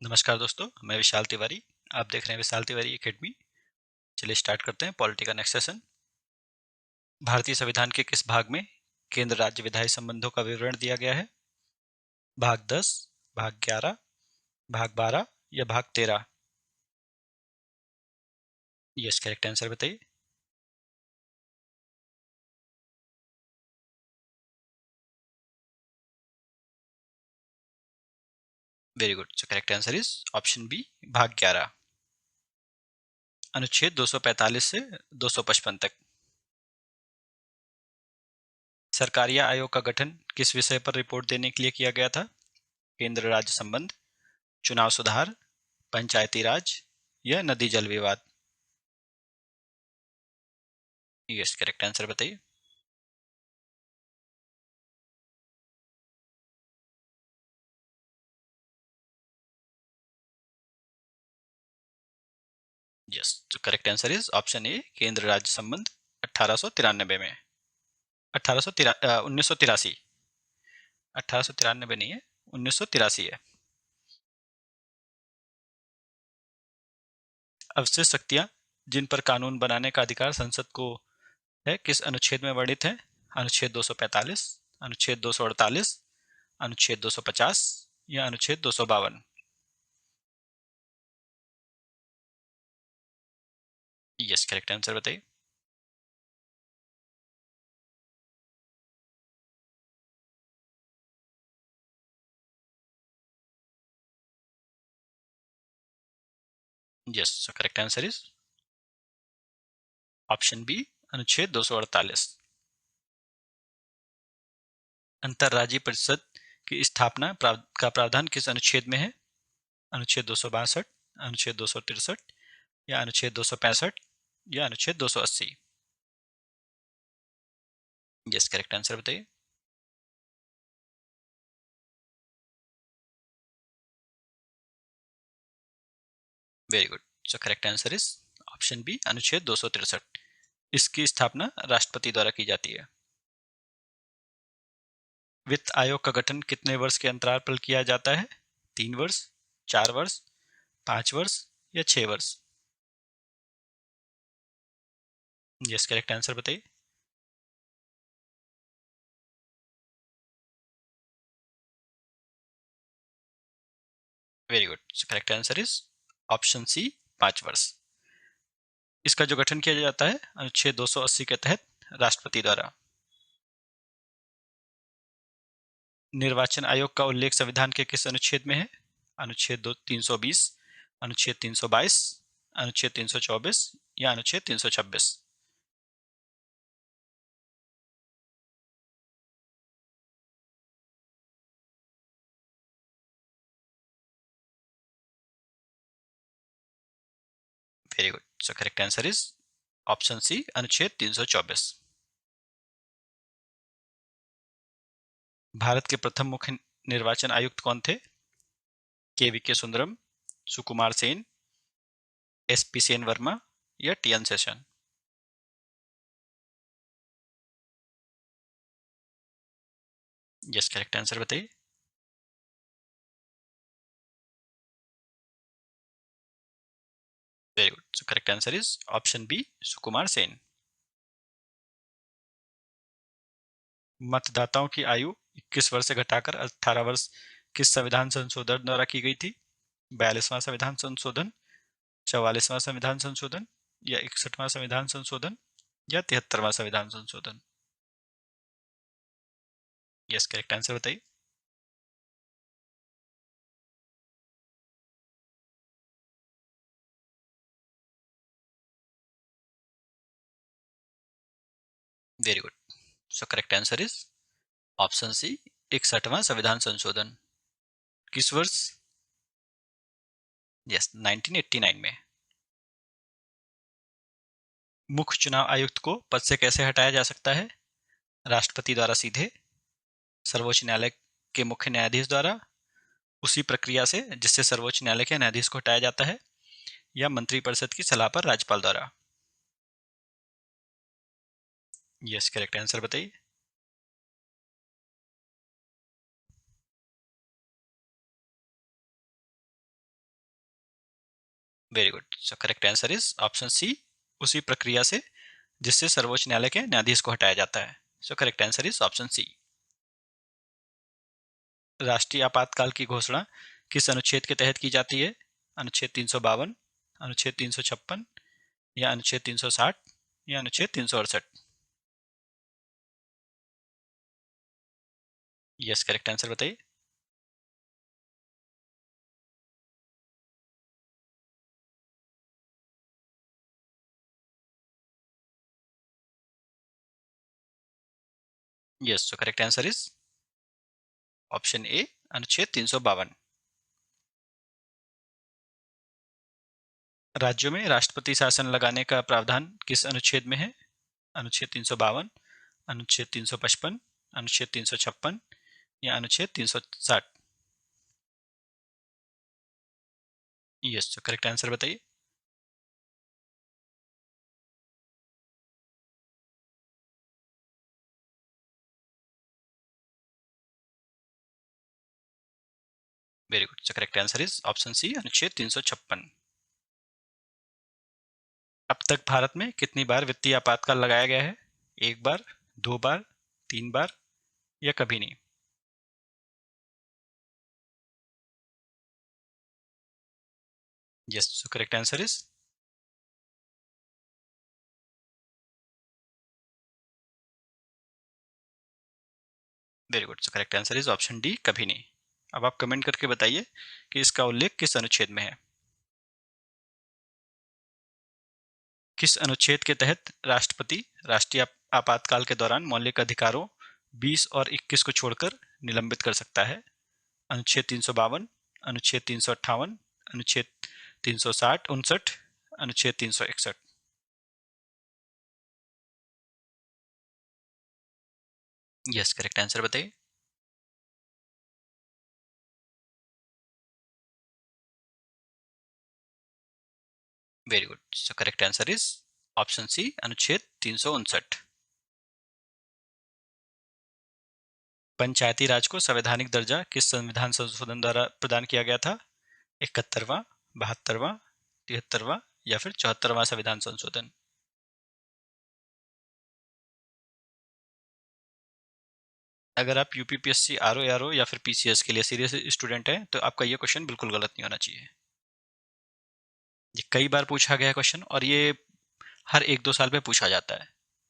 नमस्कार दोस्तों, मैं विशाल तिवारी। आप देख रहे हैं विशाल तिवारी एकेडमी। चलिए स्टार्ट करते हैं पॉलिटी का नेक्स्ट सेशन। भारतीय संविधान के किस भाग में केंद्र राज्य विधायी संबंधों का विवरण दिया गया है? भाग 10, भाग 11, भाग 12 या भाग 13? यस, करेक्ट आंसर बताइए। Very good. So correct answer is option B, भाग 11। अनुच्छेद 245 से 255 तक। सरकारिया आयोग का गठन किस विषय पर रिपोर्ट देने के लिए किया गया था? केंद्र राज्य संबंध, चुनाव सुधार, पंचायती राज या नदी जल विवाद? यस, करेक्ट आंसर बताइए। यस, तो correct answer is option A, केंद्र राज्य संबंध 1893 में। 1983। 1893 नहीं है, 1983 है। अवशिष्ट शक्तियां जिन पर कानून बनाने का अधिकार संसद को है, किस अनुच्छेद में वर्णित है? अनुच्छेद 245, अनुच्छेद 248, अनुच्छेद 250 या अनुच्छेद 252? यस, करेक्ट आंसर बताइए। Yes, so correct answer is option B, अनुच्छेद 248। अंतर्राज्यीय परिषद की स्थापना का प्रावधान किस अनुच्छेद में है? अनुच्छेद 262, अनुच्छेद 263 या अनुच्छेद 265 या अनुच्छेद 280? यस, करेक्ट आंसर बताइए। Very good. So correct answer is option B, अनुच्छेद 263। इसकी स्थापना राष्ट्रपति द्वारा की जाती है। वित्त आयोग का गठन कितने वर्ष के अंतराल पर किया जाता है? 3 वर्ष, 4 वर्ष, 5 वर्ष या 6 वर्ष? यस, करेक्ट आंसर बताइए। Very good. So correct answer is option C, 5 वर्ष। इसका जो गठन किया जाता है अनुच्छेद 280 के तहत राष्ट्रपति द्वारा। निर्वाचन आयोग का उल्लेख संविधान के किस अनुच्छेद में है? अनुच्छेद 320, अनुच्छेद 322, अनुच्छेद 324 या अनुच्छेद 326? Very good. So correct answer is option C, अनुच्छेद 324। भारत के प्रथम मुख्य निर्वाचन आयुक्त कौन थे? K V K Sundaram, Sukumar Sen, S P Sen Verma या T N Seshan? Yes, correct answer बताइए। Very good. So correct answer is option B, Sukumar Sen. मतदाताओं की आयु 21 वर्ष से घटाकर 18 वर्ष किस संविधान संशोधन द्वारा की गई थी? 42वां संविधान संशोधन, 44वां संविधान संशोधन या 61वां संविधान संशोधन या 73वां संविधान संशोधन? यस, करेक्ट आंसर बताइए। Very good. So correct answer is option C, 61वां संविधान संशोधन। किस वर्ष? यस, 1989 में। मुख्य चुनाव आयुक्त को पद से कैसे हटाया जा सकता है? राष्ट्रपति द्वारा सीधे, सर्वोच्च न्यायालय के मुख्य न्यायाधीश द्वारा, उसी प्रक्रिया से जिससे सर्वोच्च न्यायालय के न्यायाधीश को हटाया जाता है, या मंत्रिपरिषद की सलाह पर राज्यपाल द्वारा? यस, करेक्ट आंसर बताइए। Very good. So correct answer is option C, उसी प्रक्रिया से जिससे सर्वोच्च न्यायालय के न्यायाधीश को हटाया जाता है। So correct answer is option C. राष्ट्रीय आपातकाल की घोषणा किस अनुच्छेद के तहत की जाती है? अनुच्छेद 352, अनुच्छेद 356 या अनुच्छेद 360 या अनुच्छेद 368? यस, करेक्ट आंसर बताइए। Yes, so correct answer is option A, अनुच्छेद 352। राज्यों में राष्ट्रपति शासन लगाने का प्रावधान किस अनुच्छेद में है? अनुच्छेद 352, अनुच्छेद 355, अनुच्छेद 356 या अनुच्छेद 360? यस, तो करेक्ट आंसर बताइए। Very good. So correct answer is option C, अनुच्छेद 356। अब तक भारत में कितनी बार वित्तीय आपातकाल लगाया गया है? एक बार, दो बार, तीन बार या कभी नहीं? Yes, so correct answer is very good. So correct answer is option D, कभी नहीं। अब आप कमेंट करके बताइए कि इसका उल्लेख किस अनुच्छेद में है। किस अनुच्छेद के तहत राष्ट्रपति राष्ट्रीय आपातकाल के दौरान मौलिक अधिकारों 20 और 21 को छोड़कर निलंबित कर सकता है? अनुच्छेद 352, अनुच्छेद 358, अनुच्छेद 360 59, अनुच्छेद 361? यस, करेक्ट आंसर बताइए। Very good. So correct answer is option C, अनुच्छेद 359। पंचायती राज को संवैधानिक दर्जा किस संविधान संशोधन द्वारा प्रदान किया गया था? 71वां, 72वां, 73वां या फिर 74वां संविधान संशोधन? अगर आप यूपीपीएससी आरओ या फिर पीसीएस के लिए सीरियस स्टूडेंट हैं तो आपका ये क्वेश्चन बिल्कुल गलत नहीं होना चाहिए। ये कई बार पूछा गया क्वेश्चन और ये हर एक दो साल में पूछा जाता है।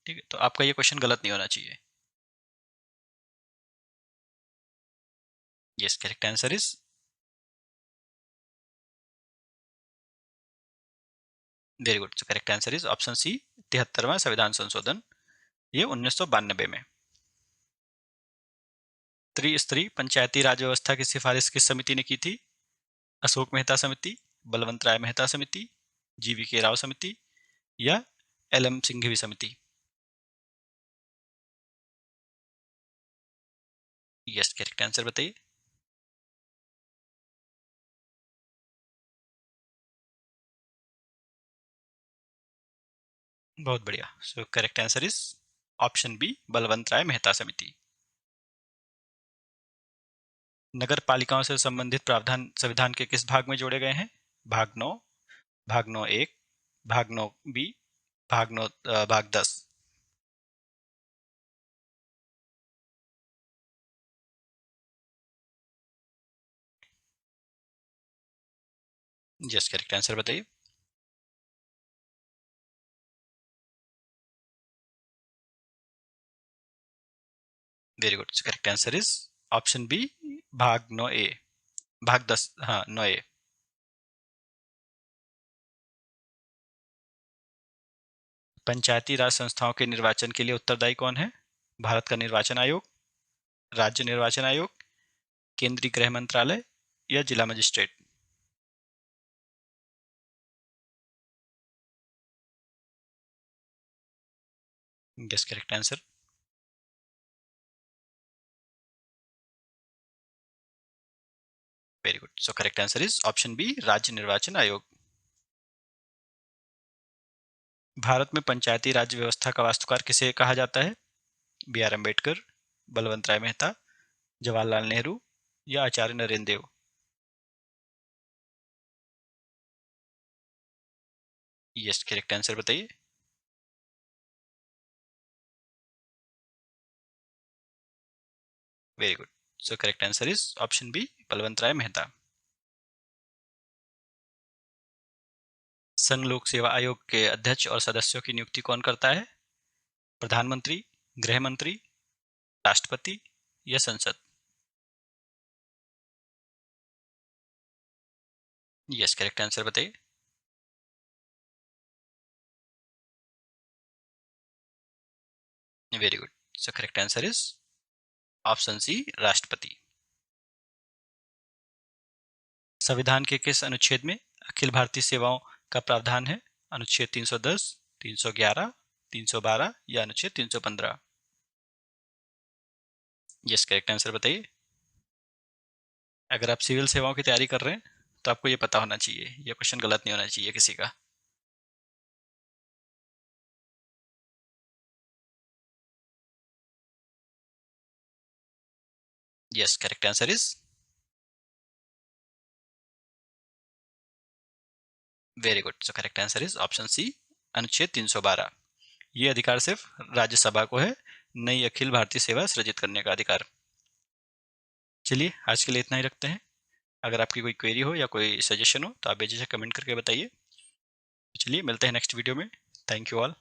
ठीक है, तो आपका ये क्वेश्चन गलत नहीं होना चाहिए। Yes, correct answer is very good. Correct answer is option C, 73वां संविधान संशोधन, ये 1992 में। त्रिस्तरीय पंचायती राज व्यवस्था की सिफारिश किस समिति ने की थी? अशोक मेहता समिति, बलवंत राय मेहता समिति, जीवी के राव समिति या एल एम सिंघवी समिति? यस, करेक्ट आंसर बताइए। बहुत बढ़िया। So correct answer is option B, Balwant Rai Mehta समिति। नगर पालिकाओं से संबंधित प्रावधान संविधान के किस भाग में जोड़े गए हैं? भाग 9, भाग 9(1), भाग 9(b), भाग 10? यस, करेक्ट आंसर बताइए। Very good. Correct answer is option B, भाग 9(a), भाग 10, हाँ 9(a). पंचायती राज संस्थाओं के निर्वाचन के लिए उत्तरदायी कौन है? भारत का निर्वाचन आयोग, राज्य निर्वाचन आयोग, केंद्रीय गृह मंत्रालय या जिला magistrate? Yes, correct answer. Very good. So correct answer is option B, राज्य निर्वाचन आयोग। भारत में पंचायती राज व्यवस्था का वास्तुकार किसे कहा जाता है? बी आर अम्बेडकर, बलवंत राय मेहता, जवाहरलाल नेहरू या Acharya Narendra Dev? Yes, correct answer बताइए। Very good. So correct answer is option B, Balwant Rai Mehta. संघ लोक सेवा आयोग के अध्यक्ष और सदस्यों की नियुक्ति कौन करता है? प्रधानमंत्री, गृह मंत्री, राष्ट्रपति या संसद? यस, करेक्ट आंसर बताइए। Very good. So correct answer is option C, राष्ट्रपति। संविधान के किस अनुच्छेद में अखिल भारतीय सेवाओं का प्रावधान है? अनुच्छेद 310, 311, 312 या अनुच्छेद 315? यस, करेक्ट आंसर बताइए। अगर आप सिविल सेवाओं की तैयारी कर रहे हैं तो आपको ये पता होना चाहिए, ये क्वेश्चन गलत नहीं होना चाहिए किसी का। Yes, correct answer is very good. So correct answer is option C, अनुच्छेद 312। ये अधिकार सिर्फ राज्यसभा को है, नई अखिल भारतीय सेवा सृजित करने का अधिकार। चलिए, आज के लिए इतना ही रखते हैं। अगर आपकी कोई क्वेरी हो या कोई सजेशन हो तो आप बेझिझक कमेंट करके बताइए। चलिए, मिलते हैं नेक्स्ट वीडियो में। Thank you all.